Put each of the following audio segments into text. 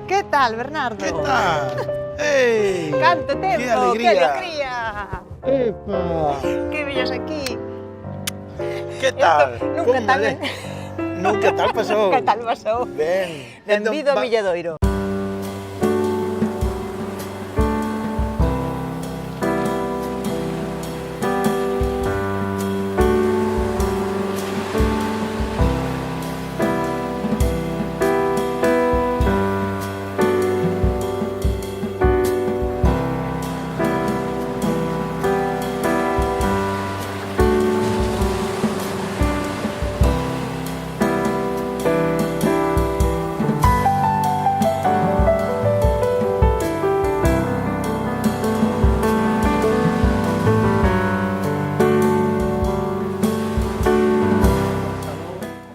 Que tal, Bernardo? Que tal? Ei! Canto tempo, Que alegría! que alegría! Epa! Que villas aquí? Que tal? Nunca Como tal, le? Nunca tal pasou? Que tal pasou? Ben. Benvido a Milladoiro.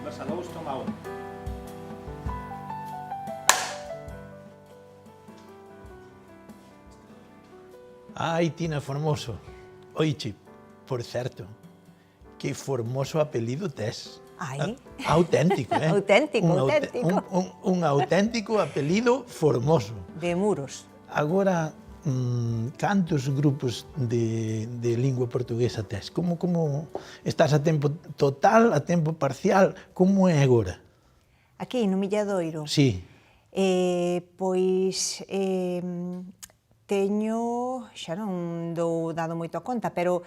Conversadores, toma un. Ai, Tina Formoso. Oiche, por certo, que formoso apelido tes. Ai. Auténtico, eh? Auténtico, auténtico. Un auténtico apelido formoso. De Muros. Agora, cantos grupos de lingua portuguesa tes? Como estás a tempo total, a tempo parcial? Como é agora? Aquí, no Milladoiro. Sí. Pois teño, xa non dou dado moito a conta, pero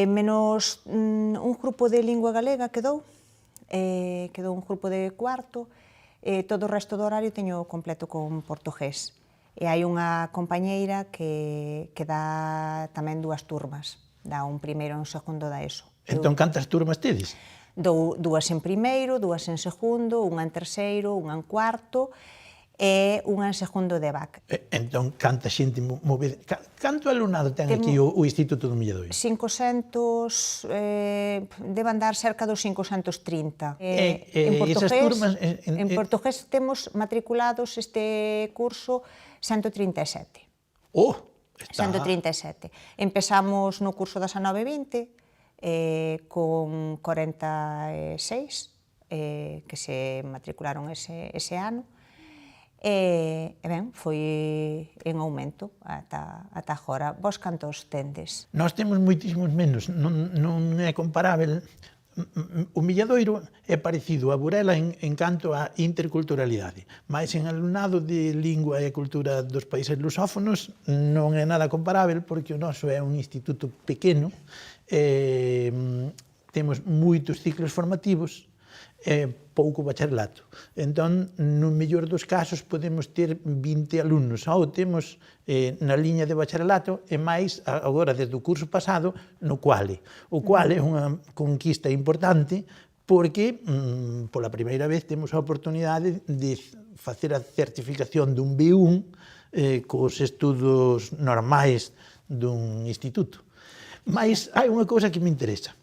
menos un grupo de lingua galega quedou un grupo de cuarto, todo o resto do horario teño completo con portugués. E hai unha compañeira que dá tamén dúas turmas, dá un primeiro e un segundo da ESO. Entón, cantas turmas tedes? Dou dúas en primeiro, dúas en segundo, unha en terceiro, unha en cuarto e unha en segundo de BAC. Entón, canta xente movida. Canto alumnado ten aquí o Instituto do Milladoiro? 500, deban dar cerca dos 530. Esas turmas... En portugués temos matriculados este curso 137. Oh, está... 137. Empezamos no curso das 19-20 con 46 que se matricularon ese ano. E ben, foi en aumento ata agora. Vos cantos tendes? Nós temos moitísimos menos, non é comparável. O Milladoiro é parecido a Burela en canto a interculturalidade, mas en alumnado de lingua e cultura dos países lusófonos non é nada comparável porque o noso é un instituto pequeno, temos moitos ciclos formativos e pouco bacharelato. Entón, no mellor dos casos, podemos ter 20 alumnos. Ou temos na liña de bacharelato e máis, agora, desde o curso pasado, no Quale. O Quale é unha conquista importante porque, pola primeira vez, temos a oportunidade de facer a certificación dun B1 cos estudos normais dun instituto. Mas hai unha cousa que me interesa,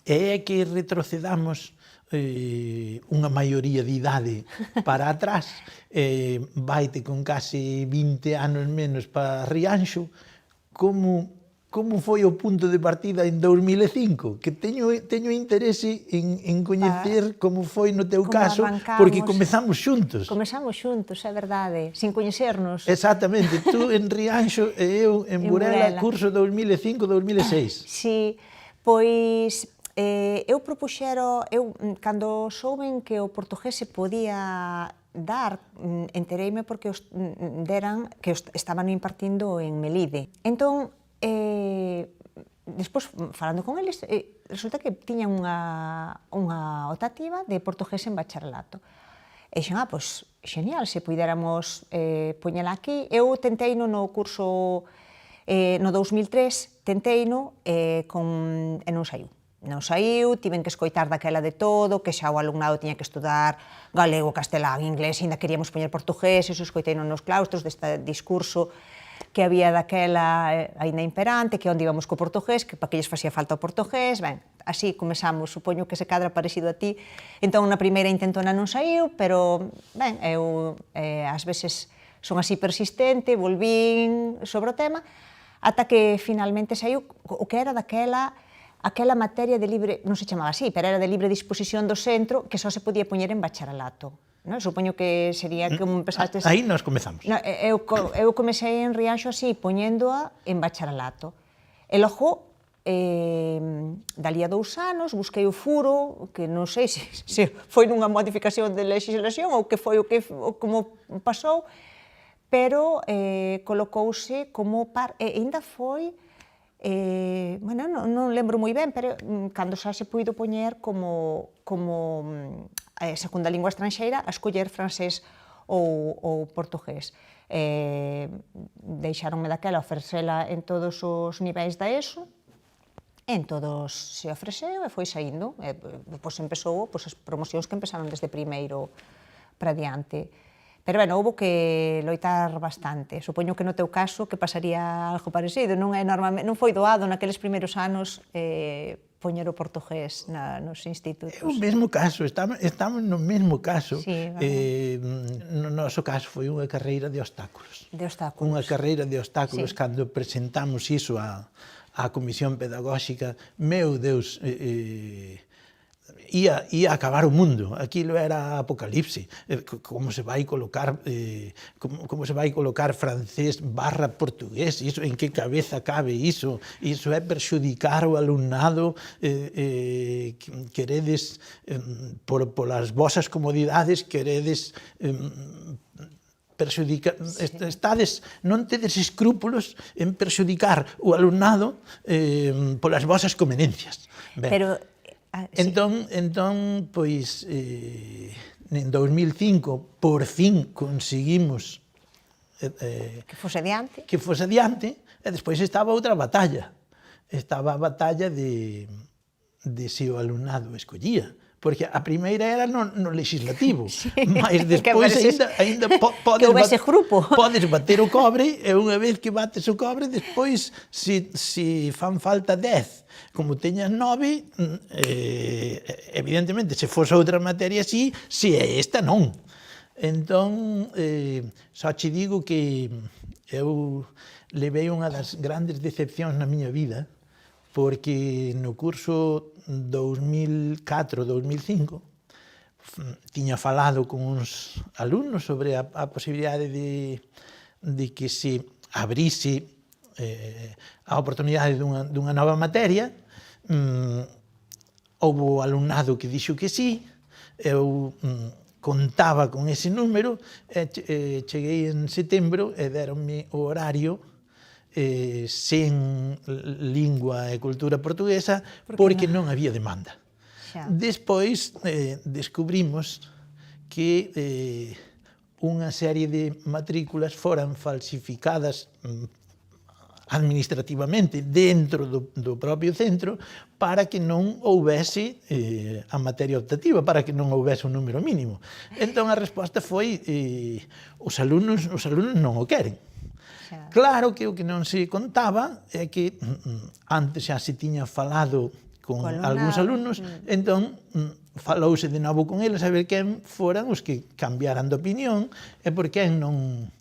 é que retrocedamos unha maioría de idade para atrás, vaite con case 20 anos menos para Rianxo, como foi o punto de partida en 2005? Que teño interese en coñecer como foi no teu caso, porque comezamos xuntos. Comezamos xuntos, é verdade, sin coñecernos. Exactamente, tú en Rianxo e eu en Burela, curso 2005-2006. Sí, pois... eu propuxero, cando souben que o portugués se podía dar, entereime porque deran que estaban impartindo en Melide. Entón, despois, falando con eles, resulta que tiñan unha optativa de portugués en bacharelato. E dixen, pois, genial, se puidéramos poñela aquí. Eu tenteino no curso, no 2003, tenteino e non saiu. Non saiu, tiven que escoitar daquela de todo, que xa o alumnado tiña que estudar galego, castelán, inglés, ainda queríamos poñer portugués, eso escoitei nos claustros deste discurso que había daquela ainda imperante, que onde íbamos co portugués, que para que lles facía falta o portugués, ben, así comezamos, supoño que se cadra parecido a ti. Entón, na primeira intentona non saiu, pero, ben, eu ás veces son así persistente, volvín sobre o tema, ata que finalmente saiu o que era daquela aquela materia de libre, non se chamaba así, pero era de libre disposición do centro que só se podía poñer en bacharelato. Non? Supoño que sería como empezastes... Aí nos comezamos. No, eu comecei en Rianxo así, poñéndoa en bacharelato. E logo, dali a 2 anos, busquei o furo, que non sei se foi nunha modificación de legislación ou que foi como pasou, pero colocouse como e ainda foi, bueno, non lembro moi ben, pero cando xa se puido poñer como segunda lingua estranxeira a escoller francés ou portugués. Deixaronme daquela ofrecela en todos os niveis da ESO, en todos se ofreceu e foi saindo. Pois empezou as promocións que empezaron desde primeiro para diante. Pero, bueno, houve que loitar bastante. Supoño que no teu caso que pasaría algo parecido. Non foi doado naqueles primeiros anos poñer o portugués nos institutos. É o mesmo caso, estamos no mesmo caso. Sí, no noso caso foi unha carreira de obstáculos. De obstáculos. Unha carreira de obstáculos, Sí. cando presentamos iso á Comisión Pedagóxica, meu Deus, ia acabar o mundo. Aquilo era apocalipse. Como se vai colocar francés barra portugués? Iso, en que cabeza cabe iso? Iso é perxudicar o alumnado. Queredes, polas vosas comodidades, queredes perxudicar, non tedes escrúpulos en perxudicar o alumnado polas vosas convenencias. Pero, Entón, pois, en 2005, por fin conseguimos que fose adiante. e despois estaba outra batalla. Estaba a batalla de se o alumnado escollía. Porque a primeira era no legislativo, mas despois ainda podes bater o cobre, e unha vez que bates o cobre, despois, se fan falta 10, como teñas 9, evidentemente, se fose outra materia así, se é esta, non. Entón, só che digo que eu levei unha das grandes decepcións na miña vida, porque no curso 2004-2005 tiña falado con uns alumnos sobre a posibilidade de que se abrise a oportunidade dunha nova materia. Houbo alumnado que dixo que sí, eu contaba con ese número, cheguei en setembro e deronme o horario sen lingua e cultura portuguesa porque non había demanda. Despois descubrimos que unha serie de matrículas foran falsificadas administrativamente dentro do propio centro para que non houvese a materia optativa, para que non houvese un número mínimo. Entón a resposta foi os alumnos non o queren. Claro que o que non se contaba é que antes xa se tiña falado con algúns alumnos, entón falouse de novo con eles a ver quen foran os que cambiaran de opinión e por quen non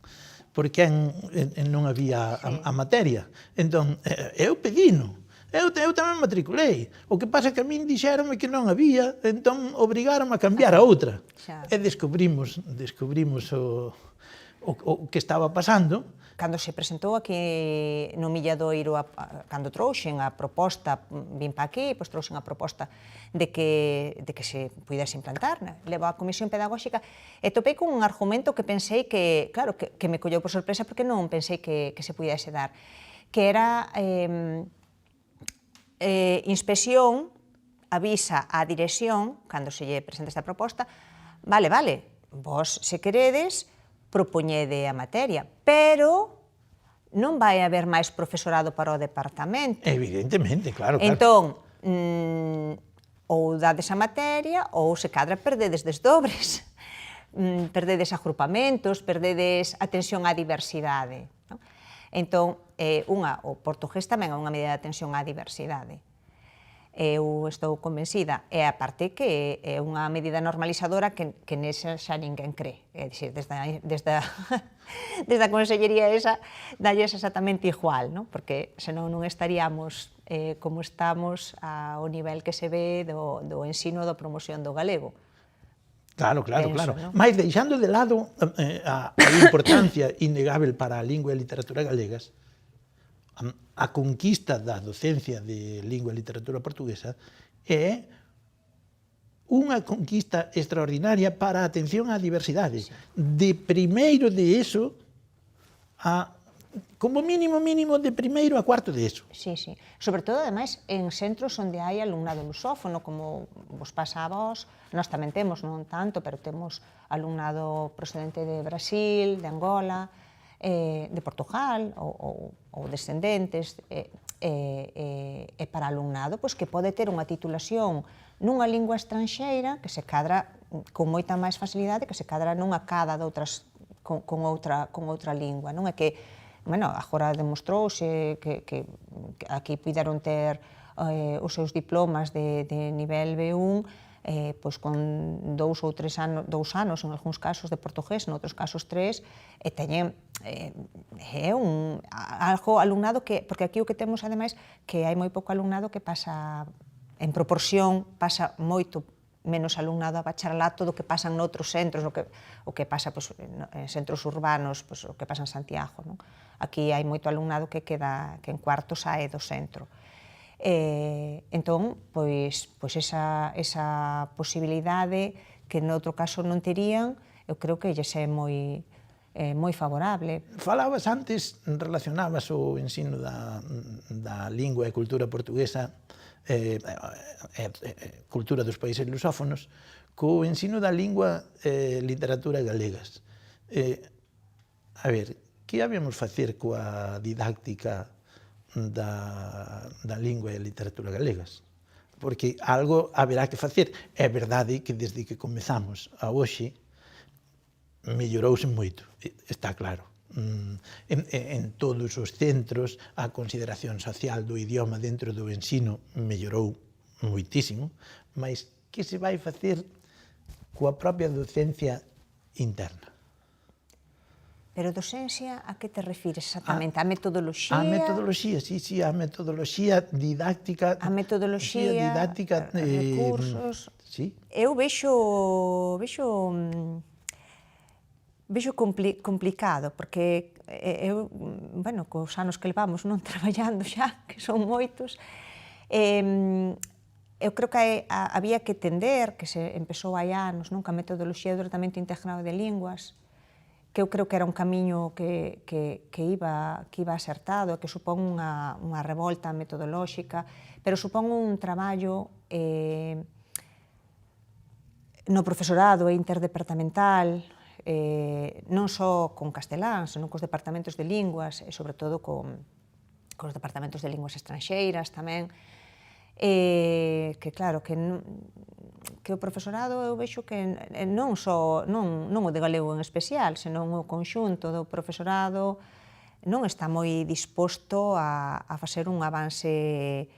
había a materia. Entón, eu pedino, eu tamén matriculei. O que pasa é que a min dixéronme que non había, entón obrigaronme a cambiar a outra. E descubrimos o que estaba pasando. Cando se presentou aquí no Milladoiro, cando trouxen a proposta, vin pa aquí, pois trouxen a proposta de que se pudese implantar, levo a Comisión Pedagóxica, e topei con un argumento que pensei que, claro, que me colleu por sorpresa porque non pensei que se pudese dar, que era inspección avisa á dirección, cando se lle presenta esta proposta, vale, vos se queredes, propoñede a materia, pero non vai haber máis profesorado para o departamento. Evidentemente, claro. Entón, ou dades a materia, ou se cadra perdedes desdobres, perdedes agrupamentos, perdedes atención á diversidade. Entón, o portugués tamén é unha medida de atención á diversidade. Eu estou convencida, e a parte que é unha medida normalizadora que nesa xa ninguén cree. É dicir, desde a Consellería esa, dalles exactamente igual, non? Porque senón non estaríamos como estamos ao nivel que se ve do ensino da promoción do galego. Claro, claro, Penso, claro. non? Mais deixando de lado a importancia innegável para a lingua e a literatura galegas, a conquista da docencia de lingua e literatura portuguesa é unha conquista extraordinaria para a atención á diversidade. De primeiro de ESO a, como mínimo, de primeiro a cuarto de ESO. Sí, sí. Sobre todo, ademais, en centros onde hai alumnado lusófono, como vos pasa a vos, nós tamén temos, non tanto, pero temos alumnado procedente de Brasil, de Angola, de Portugal, ou descendentes, e para alumnado, pois, que pode ter unha titulación nunha lingua estranxeira que se cadra con moita máis facilidade que se cadra nunha cada de outras con outra lingua, non? É que, bueno, agora demostrouse que aquí puideron ter os seus diplomas de nivel B1 pois con 2 ou 3 anos, 2 anos en algúns casos de portugués, en outros casos 3, e teñen algo alumnado que, porque aquí o que temos ademais que hai moi pouco alumnado que pasa en proporción, pasa moito menos alumnado a bacharelato do que pasan noutros centros, o que pasa pois, en centros urbanos, pois, o que pasa en Santiago, non? Aquí hai moito alumnado que en cuarto sae do centro. Entón, pois esa posibilidade que noutro caso non terían, eu creo que lles é moi favorable. Falabas antes, relacionabas o ensino da lingua e cultura portuguesa, cultura dos países lusófonos, co ensino da lingua e literatura galegas. A ver, que habíamos facer coa didáctica da lingua e literatura galegas? Porque algo haberá que facer. É verdade que desde que comezamos a hoxe mellorouse moito, está claro. En todos os centros a consideración social do idioma dentro do ensino mellorou moitísimo, mas que se vai facer coa propia docencia interna? Pero docencia, a que te refires exactamente? A metodoloxía? A metodoloxía, sí, a metodoloxía didáctica. A metodoloxía, didáctica, recursos. Sí. Eu vexo complicado, porque eu, bueno, cos anos que levamos non traballando xa, que son moitos, eu creo que había que tender, que se empezou hai anos, non, ca metodoloxía do tratamento integrado de linguas, que eu creo que era un camiño que iba acertado, que supón unha revolta metodolóxica, pero supón un traballo no profesorado e interdepartamental, non só con castelán, senón cos departamentos de linguas, e sobre todo cos departamentos de linguas estranxeiras tamén, que claro, que o profesorado eu vexo que non o de galego en especial, senón o conxunto do profesorado non está moi disposto a facer un avance,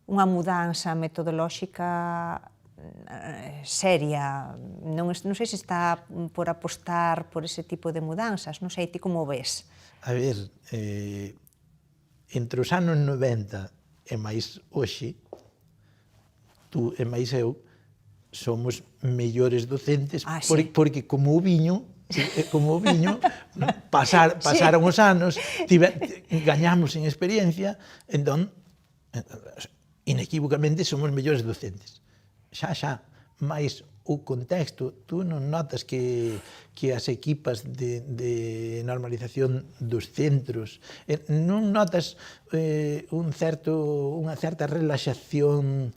unha mudanza metodolóxica seria. Non sei se está por apostar por ese tipo de mudanzas, non sei, ti como ves? A ver, entre os anos 90 e máis hoxe, tú e máis eu, somos mellores docentes, porque como o viño, pasaron os anos, gañamos en experiencia, entón, inequívocamente somos mellores docentes. Xa, máis o contexto, tú non notas que as equipas de normalización dos centros, non notas unha certa relaxación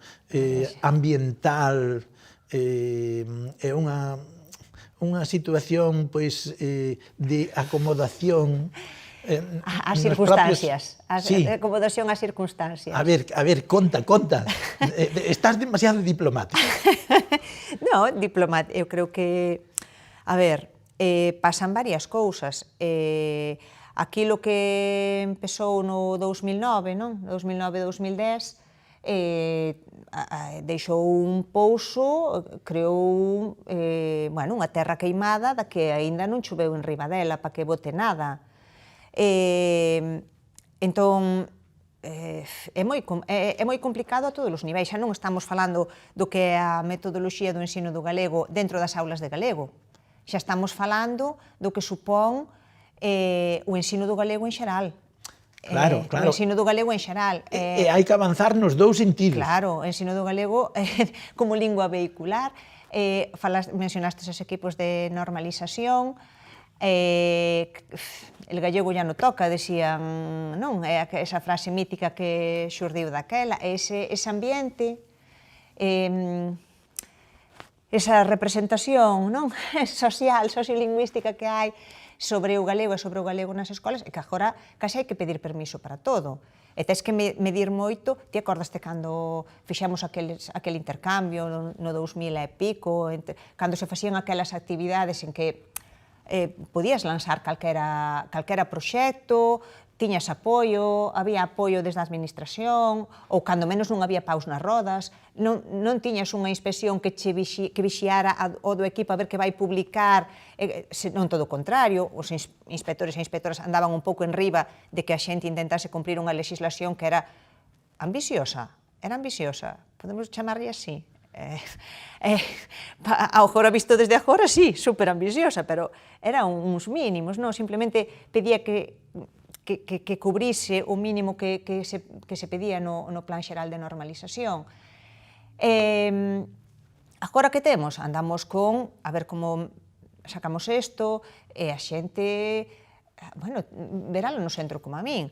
ambiental, é unha situación pois de acomodación as circunstancias, acomodación ás circunstancias. A ver, conta. Estás demasiado diplomático. Non, eu creo que, a ver, pasan varias cousas. Aquilo que empezou no 2009, non? 2009-2010, deixou un pouso, creou unha terra queimada da que aínda non choveu en riba dela para que bote nada. Entón, é moi complicado a todos os niveis. Xa non estamos falando do que é a metodoloxía do ensino do galego dentro das aulas de galego. Xa estamos falando do que supón o ensino do galego en xeral. Claro, claro. O ensino do galego en xeral. E hai que avanzar nos dous sentidos. Claro, o ensino do galego como lingua vehicular. Mencionaste os equipos de normalización. El gallego ya no toca, decían, non? É esa frase mítica que xurdiu daquela, ese ambiente, esa representación, non? Social, sociolingüística que hai sobre o galego e sobre o galego nas escolas, e que agora case hai que pedir permiso para todo. E tens que medir moito. Ti acordaste cando fixemos aquel intercambio no 2000 e pico, cando se facían aquelas actividades en que podías lanzar calquera proxecto, tiñas apoio, había apoio desde a administración, ou cando menos non había paus nas rodas, non tiñas unha inspección que vixiara o do equipo a ver que vai publicar, non todo o contrario, os inspectores e inspectoras andaban un pouco en riba de que a xente intentase cumprir unha legislación que era ambiciosa, podemos chamarlle así. Agora visto desde agora, sí, super ambiciosa, pero eran uns mínimos, non? Simplemente pedía que cubrise o mínimo que se pedía no plan xeral de normalización. Agora que temos? Andamos con a ver como sacamos isto, e a xente, bueno, veralo no centro como a min.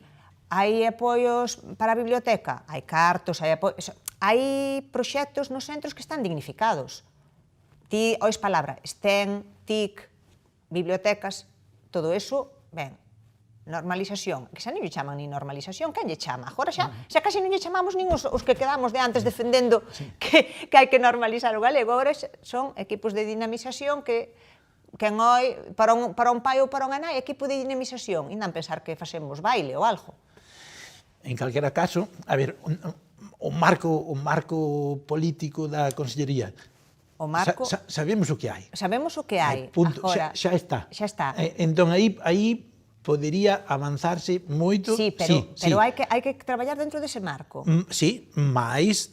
Hai apoios para a biblioteca, hai cartos, hai proxectos nos centros que están dignificados. Ti ois palabra STEM, TIC, bibliotecas, todo eso, ben, normalización, que xa non lle chaman ni normalización, quen lle chama? Agora xa casi non lle chamamos nin os que quedamos de antes defendendo que hai que normalizar o galego. Agora son equipos de dinamización que quen oi, para un pai ou para unha nai, equipo de dinamización, indan pensar que facemos baile ou algo. En calquera caso, a ver, o marco político da Consellería, sabemos o que hai. Sabemos o que hai. Punto, xa está. Entón, aí podería avanzarse moito. Sí, pero hai que traballar dentro dese marco. Sí, mas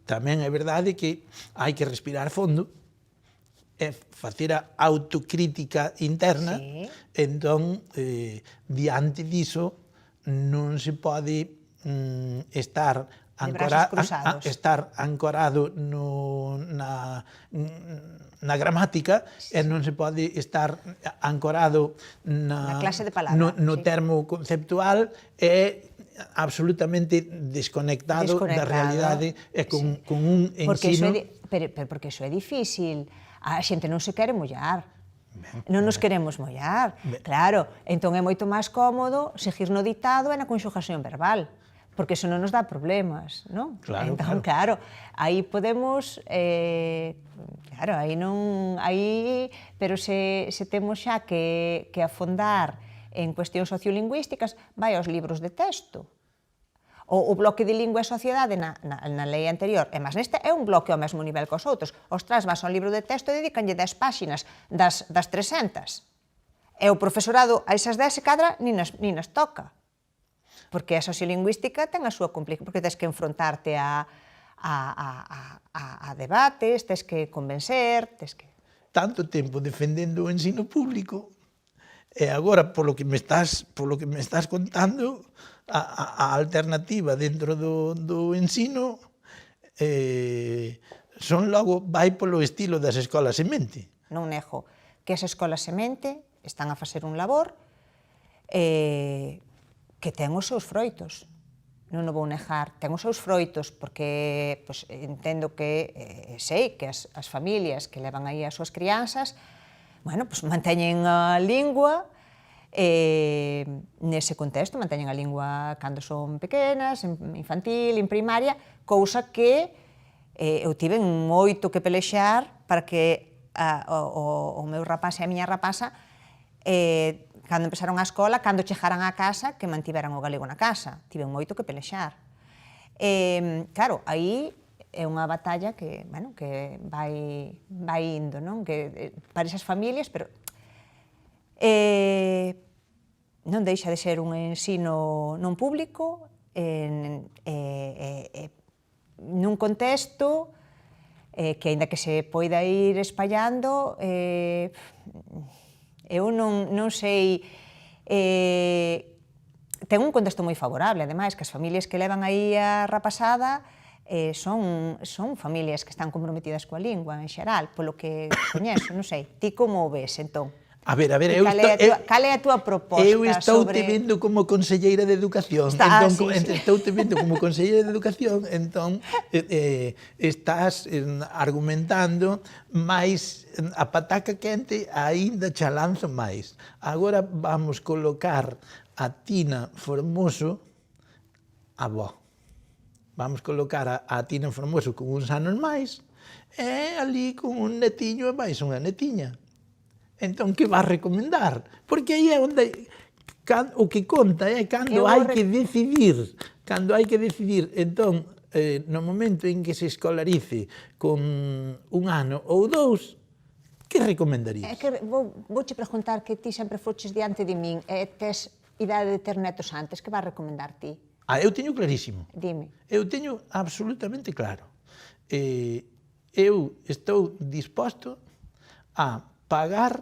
tamén é verdade que hai que respirar fondo e facer a autocrítica interna. Entón, diante diso, non se pode estar ancorado na gramática e non se pode estar ancorado na clase de palabra, no termo conceptual e absolutamente desconectado da realidade e con un ensino... Porque iso é difícil. A xente non se quere mollar. Non nos queremos mollar, claro, entón é moito máis cómodo seguir no ditado e na conxugación verbal, porque iso non nos dá problemas, non? Entón, claro, aí podemos, claro, aí non, pero se temos xa que afondar en cuestións sociolingüísticas, vai aos libros de texto. O bloque de lingua e sociedade na lei anterior, e máis neste, é un bloque ao mesmo nivel que os outros. Ostras, vas ao libro de texto e dedicanlle 10 páxinas das 300. E o profesorado a esas 10 se cadra nin as toca. Porque a sociolingüística ten a súa complicación, porque tens que enfrontarte a debates, tens que convencer, tens que... Tanto tempo defendendo o ensino público, e agora, polo que me estás contando, a alternativa dentro do ensino son logo vai polo estilo das escolas semente. Non nego que as escolas semente están a facer un labor que ten os seus froitos. Non o vou negar, ten os seus froitos, porque entendo que sei que as familias que levan aí as súas crianzas, bueno, manteñen a lingua, nese contexto, manteñen a lingua cando son pequenas, en infantil, en primaria, cousa que eu tiven moito que pelexar para que o meu rapaz e a miña rapaza, cando empezaron a escola, cando chegaran a casa, que mantiveran o galego na casa. Tiven moito que pelexar. Claro, aí é unha batalla que, bueno, que vai indo, non? Que para esas familias, pero non deixa de ser un ensino non público nun contexto que, aínda que se poida ir espallando, eu non sei, ten un contexto moi favorable, ademais, que as familias que levan aí a rapasada son familias que están comprometidas coa lingua en xeral, polo que coñezo, non sei. Ti como o ves, entón? A ver, Cal é a túa proposta eu estou sobre... te vendo como conselleira de Educación. Estou te vendo como conselleira de Educación, entón estás argumentando máis a pataca quente, aínda xa lanzo máis. Agora vamos colocar a Tina Formoso avó. Vamos colocar a Tina Formoso con uns anos máis e ali con un netiño e máis unha netiña. Entón, que vas recomendar? Porque aí é onde o que conta é cando hai que decidir. Cando hai que decidir, entón, no momento en que se escolarice con un ano ou dous, que recomendarías? É que vouche preguntar que ti sempre foches diante de min e tes idade de ter netos antes, que vas recomendar ti? Eu teño clarísimo. Dime. Eu teño absolutamente claro. Eu estou disposto a pagar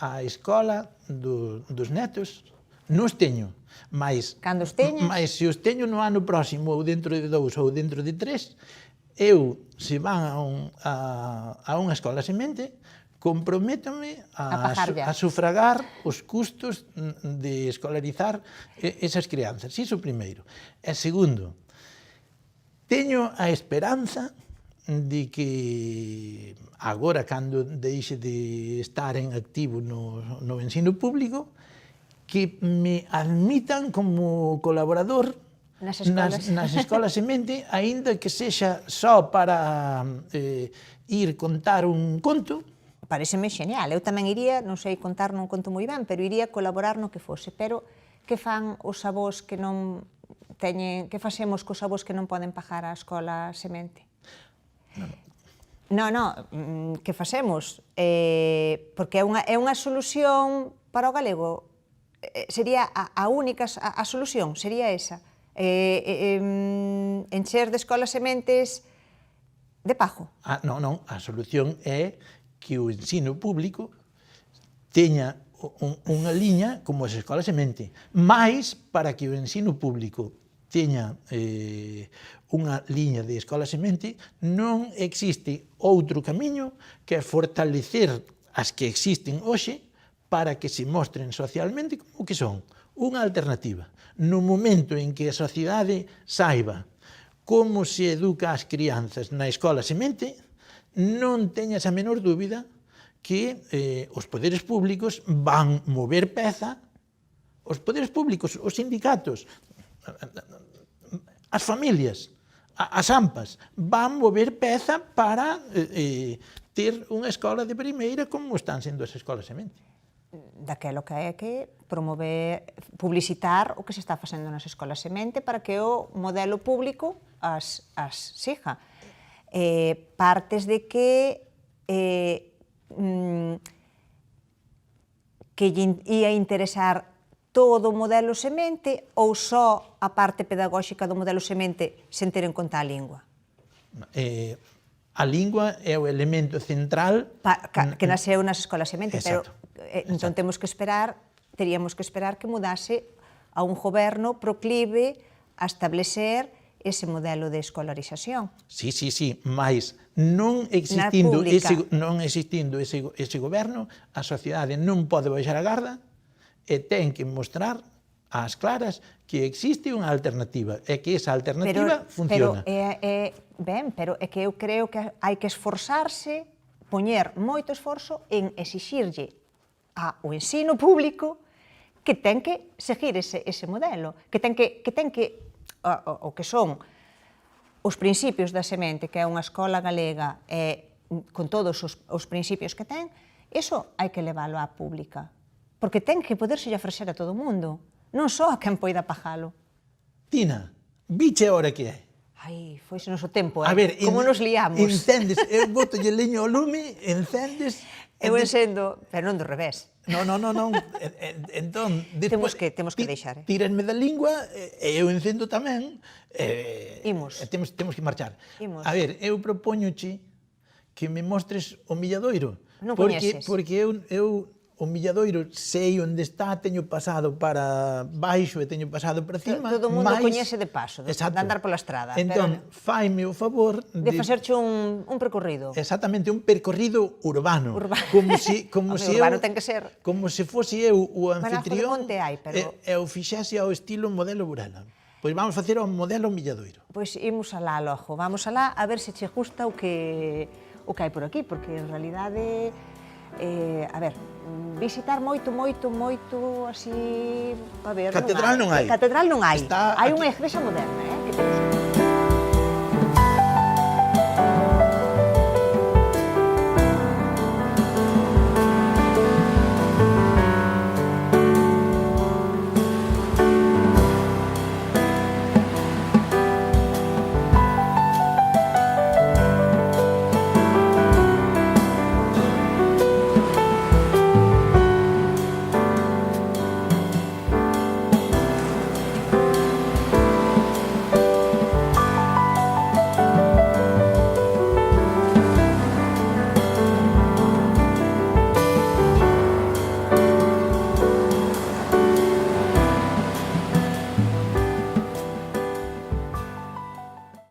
a escola dos netos, non os teño, mas Cando os teñas? Mas se os teño no ano próximo ou dentro de 2 ou dentro de 3, eu, se van a unha escola semente, comprométome a sufragar os custos de escolarizar esas crianzas. Iso primeiro. E segundo, teño a esperanza de que agora, cando deixe de estar en activo no ensino público, que me admitan como colaborador nas escolas semente, aínda que sexa só para ir contar un conto. Pareceme xenial. Eu tamén iría, non sei contar non conto moi ben, pero iría colaborar no que fose. Pero que fan os avós que non teñen, que facemos cos avós que non poden pagar a escola semente? Non, que facemos? Porque é unha solución para o galego. Sería a única solución, sería esa. Encher de escolas sementes de pago. Non, a solución é que o ensino público teña unha liña como as escolas semente, mais para que o ensino público teña unha liña de escola semente, non existe outro camiño que fortalecer as que existen hoxe para que se mostren socialmente como que son unha alternativa. No momento en que a sociedade saiba como se educa as crianzas na escola semente, non teñas a menor dúbida que os poderes públicos van mover peza, os poderes públicos, os sindicatos, as familias, as AMPAs, van mover peza para ter unha escola de primeira como están sendo as escolas semente. Daquelo que é que promover, publicitar o que se está facendo nas escolas semente para que o modelo público as siga. Partes de que lle ia interesar todo o modelo semente ou só a parte pedagóxica do modelo semente sen ter en conta a lingua? A lingua é o elemento central que nasceu nas escolas semente, pero entón teríamos que esperar que mudase a un goberno proclive a establecer ese modelo de escolarización. Sí, mas non existindo ese goberno, a sociedade non pode baixar a garda e ten que mostrar ás claras que existe unha alternativa e que esa alternativa funciona. Pero é que eu creo que hai que esforzarse, poñer moito esforzo en exixirlle ao ensino público que ten que seguir ese modelo, que ten que o que son os principios da semente, que é unha escola galega con todos os principios que ten, iso hai que leválo á pública, porque ten que poderse ofrecer a todo o mundo, non só a quen poida pagalo. Tina, biche a hora que é. Ai, foise noso tempo, A ver, como nos liamos. encendes, eu boto lle leño ao lume, encendes... Eu encendo, pero non do revés. Non. Entón, Temos que deixar, Tírasme da lingua e eu encendo tamén. Imos. E temos que marchar. Imos. A ver, eu propóñoche que me mostres o milladoiro. Non coñeces. Porque eu o milladoiro sei onde está, teño pasado para baixo e teño pasado para cima. Todo o mundo coñece de paso, de Exacto. andar pola estrada. Entón, faime o favor de facerche un percorrido. Exactamente, un percorrido urbano. Urbano. Como se Urbano eu, ten que ser. Como se fose eu o Barajo de anfitrión monte hai, pero- e o fixese ao estilo modelo Burela. Pois vamos facer ao modelo Milladoiro. Pois imos alá logo, vamos alá a ver se che gusta o que hai por aquí, porque en realidade, a ver, visitar moito, así, a ver, Catedral non hai. Catedral non hai. Está Hai aquí. unha igrexa moderna, que temos